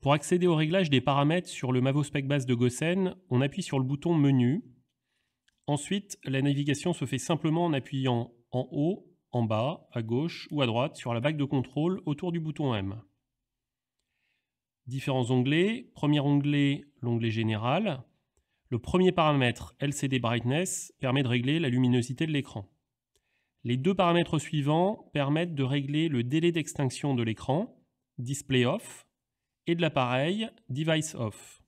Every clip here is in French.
Pour accéder au réglage des paramètres sur le Mavo SpecBase de Gossen, on appuie sur le bouton Menu. Ensuite, la navigation se fait simplement en appuyant en haut, en bas, à gauche ou à droite sur la bague de contrôle autour du bouton M. Différents onglets. Premier onglet, l'onglet Général. Le premier paramètre, LCD Brightness, permet de régler la luminosité de l'écran. Les deux paramètres suivants permettent de régler le délai d'extinction de l'écran, Display Off, et de l'appareil, Device Off.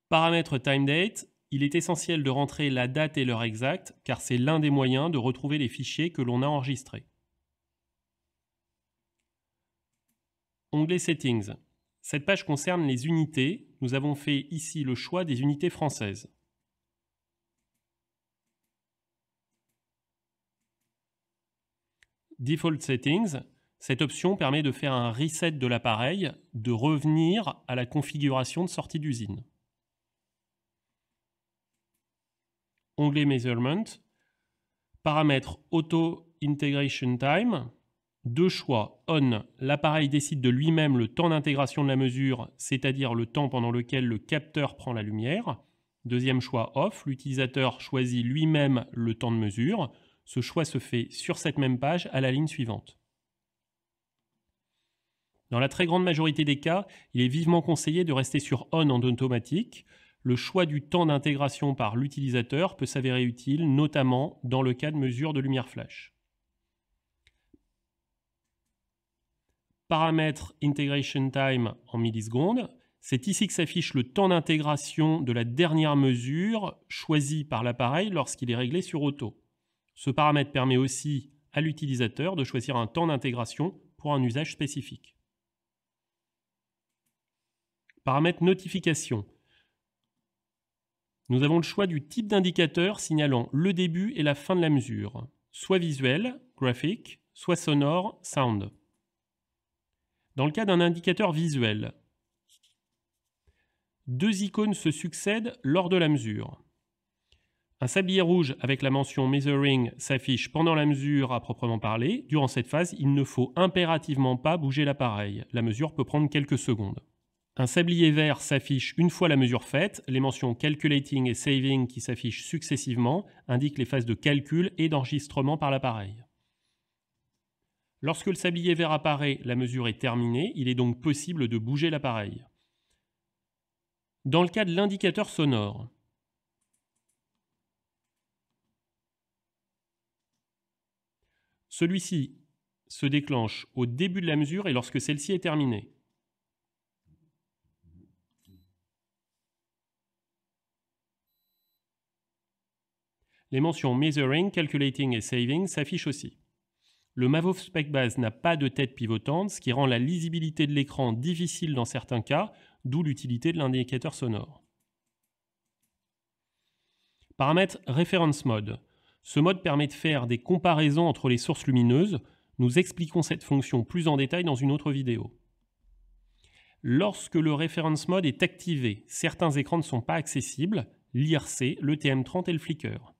Paramètre TimeDate, il est essentiel de rentrer la date et l'heure exacte car c'est l'un des moyens de retrouver les fichiers que l'on a enregistrés. Onglet Settings. Cette page concerne les unités. Nous avons fait ici le choix des unités françaises. Default Settings. Cette option permet de faire un reset de l'appareil, de revenir à la configuration de sortie d'usine. Onglet Measurement. Paramètre Auto Integration Time. Deux choix. On, l'appareil décide de lui-même le temps d'intégration de la mesure, c'est-à-dire le temps pendant lequel le capteur prend la lumière. Deuxième choix. Off, l'utilisateur choisit lui-même le temps de mesure. Ce choix se fait sur cette même page à la ligne suivante. Dans la très grande majorité des cas, il est vivement conseillé de rester sur On en automatique. Le choix du temps d'intégration par l'utilisateur peut s'avérer utile, notamment dans le cas de mesure de lumière flash. Paramètre Integration Time en millisecondes. C'est ici que s'affiche le temps d'intégration de la dernière mesure choisie par l'appareil lorsqu'il est réglé sur Auto. Ce paramètre permet aussi à l'utilisateur de choisir un temps d'intégration pour un usage spécifique. Paramètre Notification. Nous avons le choix du type d'indicateur signalant le début et la fin de la mesure, soit visuel, graphique, soit sonore, sound. Dans le cas d'un indicateur visuel, deux icônes se succèdent lors de la mesure. Un sablier rouge avec la mention Measuring s'affiche pendant la mesure à proprement parler. Durant cette phase, il ne faut impérativement pas bouger l'appareil. La mesure peut prendre quelques secondes. Un sablier vert s'affiche une fois la mesure faite. Les mentions Calculating et Saving qui s'affichent successivement indiquent les phases de calcul et d'enregistrement par l'appareil. Lorsque le sablier vert apparaît, la mesure est terminée. Il est donc possible de bouger l'appareil. Dans le cas de l'indicateur sonore, celui-ci se déclenche au début de la mesure et lorsque celle-ci est terminée. Les mentions Measuring, Calculating et Saving s'affichent aussi. Le Mavo SpecBase n'a pas de tête pivotante, ce qui rend la lisibilité de l'écran difficile dans certains cas, d'où l'utilité de l'indicateur sonore. Paramètre Reference Mode. Ce mode permet de faire des comparaisons entre les sources lumineuses. Nous expliquons cette fonction plus en détail dans une autre vidéo. Lorsque le Reference Mode est activé, certains écrans ne sont pas accessibles, l'IRC, le TM30 et le Flicker.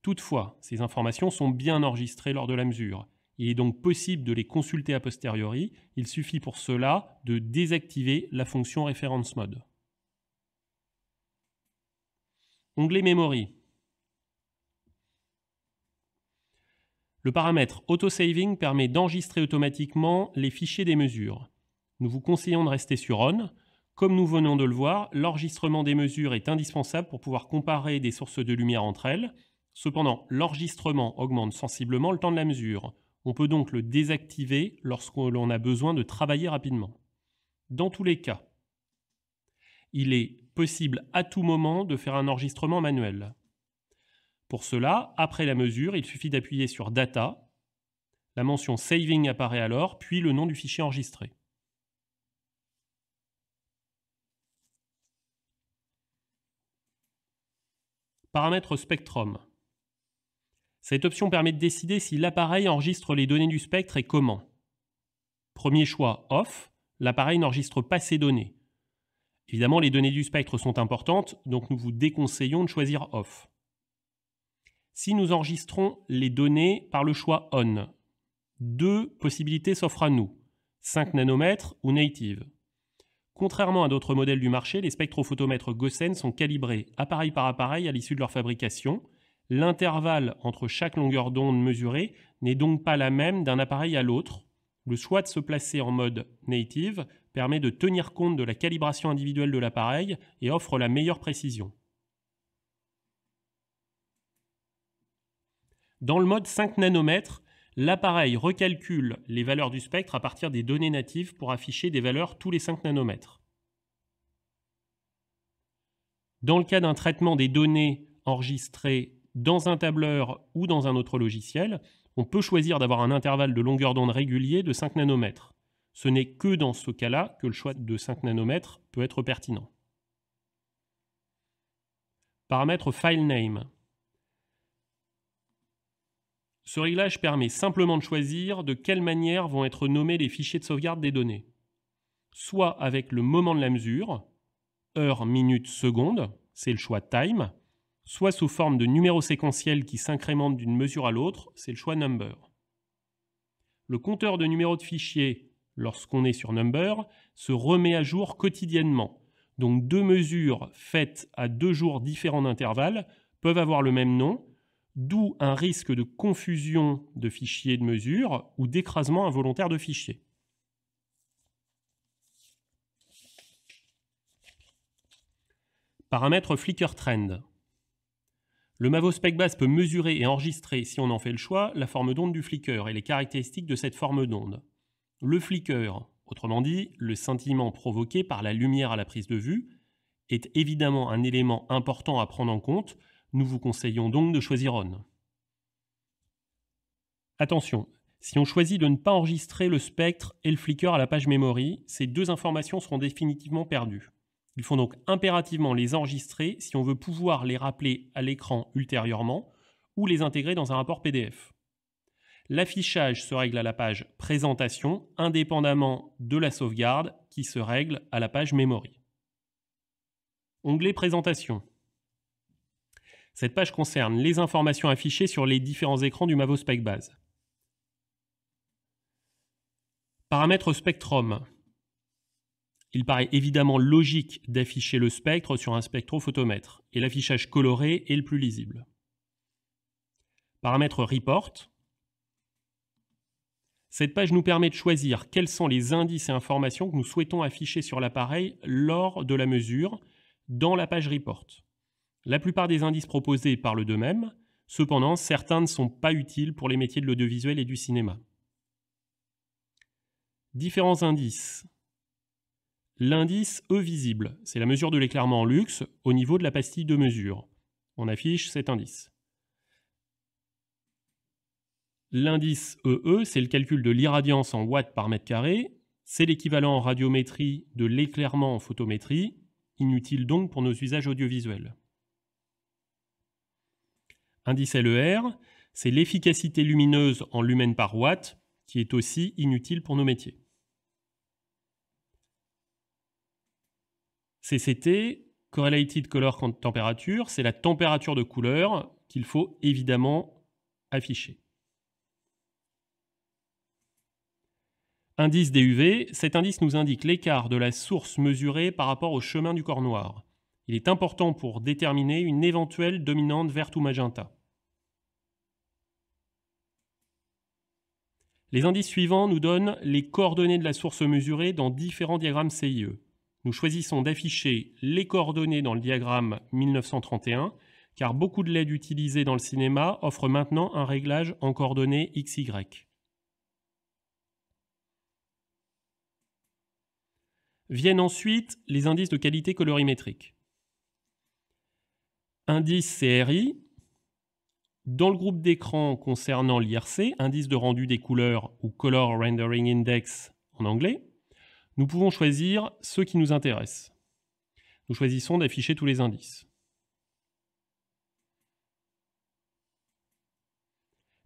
Toutefois, ces informations sont bien enregistrées lors de la mesure. Il est donc possible de les consulter a posteriori. Il suffit pour cela de désactiver la fonction Reference Mode. Onglet Memory. Le paramètre Auto-Saving permet d'enregistrer automatiquement les fichiers des mesures. Nous vous conseillons de rester sur On. Comme nous venons de le voir, l'enregistrement des mesures est indispensable pour pouvoir comparer des sources de lumière entre elles. Cependant, l'enregistrement augmente sensiblement le temps de la mesure. On peut donc le désactiver lorsque l'on a besoin de travailler rapidement. Dans tous les cas, il est possible à tout moment de faire un enregistrement manuel. Pour cela, après la mesure, il suffit d'appuyer sur Data. La mention Saving apparaît alors, puis le nom du fichier enregistré. Paramètre Spectrum. Cette option permet de décider si l'appareil enregistre les données du spectre et comment. Premier choix, Off. L'appareil n'enregistre pas ces données. Évidemment, les données du spectre sont importantes, donc nous vous déconseillons de choisir Off. Si nous enregistrons les données par le choix On, deux possibilités s'offrent à nous, 5 nanomètres ou Native. Contrairement à d'autres modèles du marché, les spectrophotomètres Gosen sont calibrés appareil par appareil à l'issue de leur fabrication. L'intervalle entre chaque longueur d'onde mesurée n'est donc pas la même d'un appareil à l'autre. Le choix de se placer en mode native permet de tenir compte de la calibration individuelle de l'appareil et offre la meilleure précision. Dans le mode 5 nanomètres, l'appareil recalcule les valeurs du spectre à partir des données natives pour afficher des valeurs tous les 5 nanomètres. Dans le cas d'un traitement des données enregistrées dans un tableur ou dans un autre logiciel, on peut choisir d'avoir un intervalle de longueur d'onde régulier de 5 nanomètres. Ce n'est que dans ce cas-là que le choix de 5 nanomètres peut être pertinent. Paramètre FileName. Ce réglage permet simplement de choisir de quelle manière vont être nommés les fichiers de sauvegarde des données. Soit avec le moment de la mesure, heure, minute, seconde, c'est le choix Time, soit sous forme de numéro séquentiel qui s'incrémente d'une mesure à l'autre, c'est le choix Number. Le compteur de numéros de fichiers, lorsqu'on est sur Number, se remet à jour quotidiennement. Donc 2 mesures faites à 2 jours différents d'intervalle peuvent avoir le même nom, d'où un risque de confusion de fichiers de mesure ou d'écrasement involontaire de fichiers. Paramètre Flicker Trend. Le Mavo SpecBase peut mesurer et enregistrer, si on en fait le choix, la forme d'onde du flicker et les caractéristiques de cette forme d'onde. Le flicker, autrement dit, le scintillement provoqué par la lumière à la prise de vue, est évidemment un élément important à prendre en compte. Nous vous conseillons donc de choisir On. Attention, si on choisit de ne pas enregistrer le spectre et le flicker à la page memory, ces deux informations seront définitivement perdues. Il faut donc impérativement les enregistrer si on veut pouvoir les rappeler à l'écran ultérieurement ou les intégrer dans un rapport PDF. L'affichage se règle à la page Présentation, indépendamment de la sauvegarde qui se règle à la page Memory. Onglet Présentation. Cette page concerne les informations affichées sur les différents écrans du Mavo SpecBase. Paramètre Spectrum. Il paraît évidemment logique d'afficher le spectre sur un spectrophotomètre, et l'affichage coloré est le plus lisible. Paramètre Report. Cette page nous permet de choisir quels sont les indices et informations que nous souhaitons afficher sur l'appareil lors de la mesure dans la page Report. La plupart des indices proposés parlent d'eux-mêmes, cependant certains ne sont pas utiles pour les métiers de l'audiovisuel et du cinéma. Différents indices. L'indice E visible, c'est la mesure de l'éclairement en luxe au niveau de la pastille de mesure. On affiche cet indice. L'indice EE, c'est le calcul de l'irradiance en watts par mètre carré. C'est l'équivalent en radiométrie de l'éclairement en photométrie, inutile donc pour nos usages audiovisuels. Indice LER, c'est l'efficacité lumineuse en lumens par watt, qui est aussi inutile pour nos métiers. CCT, Correlated Color Temperature, c'est la température de couleur qu'il faut évidemment afficher. Indice DUV, cet indice nous indique l'écart de la source mesurée par rapport au chemin du corps noir. Il est important pour déterminer une éventuelle dominante verte ou magenta. Les indices suivants nous donnent les coordonnées de la source mesurée dans différents diagrammes CIE. Nous choisissons d'afficher les coordonnées dans le diagramme 1931, car beaucoup de LED utilisés dans le cinéma offrent maintenant un réglage en coordonnées XY. Viennent ensuite les indices de qualité colorimétrique. Indice CRI. Dans le groupe d'écran concernant l'IRC, indice de rendu des couleurs ou Color Rendering Index en anglais, nous pouvons choisir ceux qui nous intéressent. Nous choisissons d'afficher tous les indices.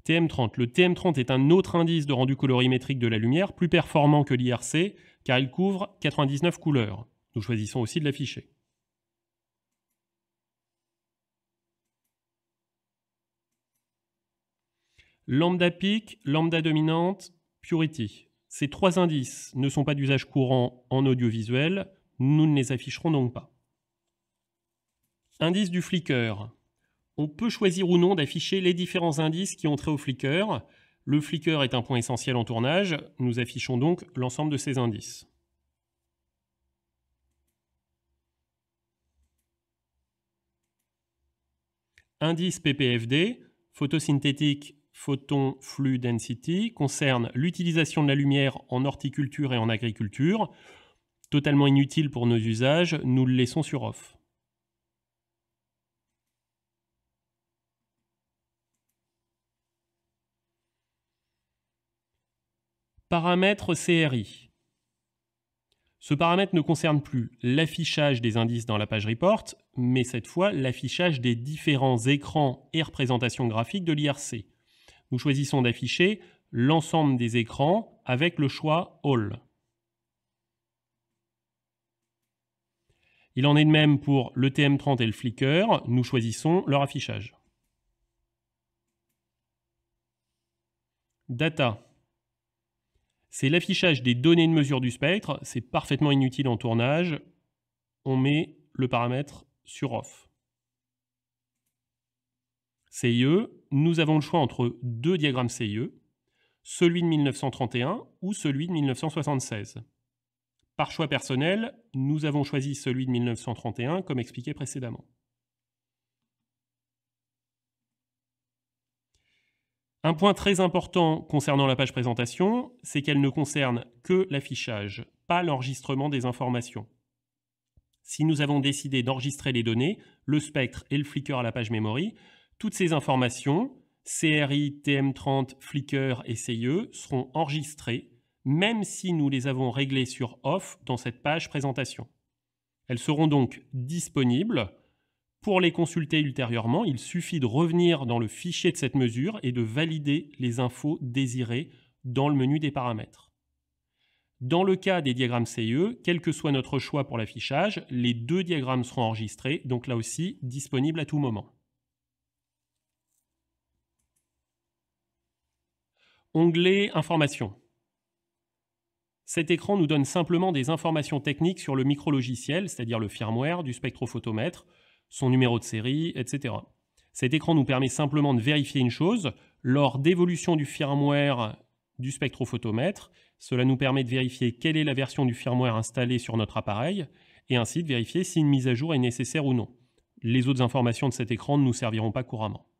TM30. Le TM30 est un autre indice de rendu colorimétrique de la lumière, plus performant que l'IRC, car il couvre 99 couleurs. Nous choisissons aussi de l'afficher. Lambda peak, lambda dominante, purity. Ces trois indices ne sont pas d'usage courant en audiovisuel, Nous ne les afficherons donc pas. Indice du flicker. On peut choisir ou non d'afficher les différents indices qui ont trait au flicker. Le flicker est un point essentiel en tournage. Nous affichons donc l'ensemble de ces indices. Indice PPFD, photosynthetic photon flux density, concerne l'utilisation de la lumière en horticulture et en agriculture. Totalement inutile pour nos usages, nous le laissons sur off. Paramètre CRI. Ce paramètre ne concerne plus l'affichage des indices dans la page report, mais cette fois l'affichage des différents écrans et représentations graphiques de l'IRC. Nous choisissons d'afficher l'ensemble des écrans avec le choix All. Il en est de même pour le TM30 et le Flicker, nous choisissons leur affichage. Data. C'est l'affichage des données de mesure du spectre, c'est parfaitement inutile en tournage. On met le paramètre sur off. CIE, nous avons le choix entre deux diagrammes CIE, celui de 1931 ou celui de 1976. Par choix personnel, nous avons choisi celui de 1931 comme expliqué précédemment. Un point très important concernant la page présentation, c'est qu'elle ne concerne que l'affichage, pas l'enregistrement des informations. Si nous avons décidé d'enregistrer les données, le spectre et le flicker à la page memory, toutes ces informations, CRI, TM30, Flicker et CIE, seront enregistrées, même si nous les avons réglées sur off dans cette page présentation. Elles seront donc disponibles. Pour les consulter ultérieurement, il suffit de revenir dans le fichier de cette mesure et de valider les infos désirées dans le menu des paramètres. Dans le cas des diagrammes CIE, quel que soit notre choix pour l'affichage, les deux diagrammes seront enregistrés, donc là aussi disponibles à tout moment. Onglet Informations. Cet écran nous donne simplement des informations techniques sur le micrologiciel, c'est-à-dire le firmware du spectrophotomètre, son numéro de série, etc. Cet écran nous permet simplement de vérifier une chose, lors d'évolution du firmware du spectrophotomètre, cela nous permet de vérifier quelle est la version du firmware installée sur notre appareil, et ainsi de vérifier si une mise à jour est nécessaire ou non. Les autres informations de cet écran ne nous serviront pas couramment.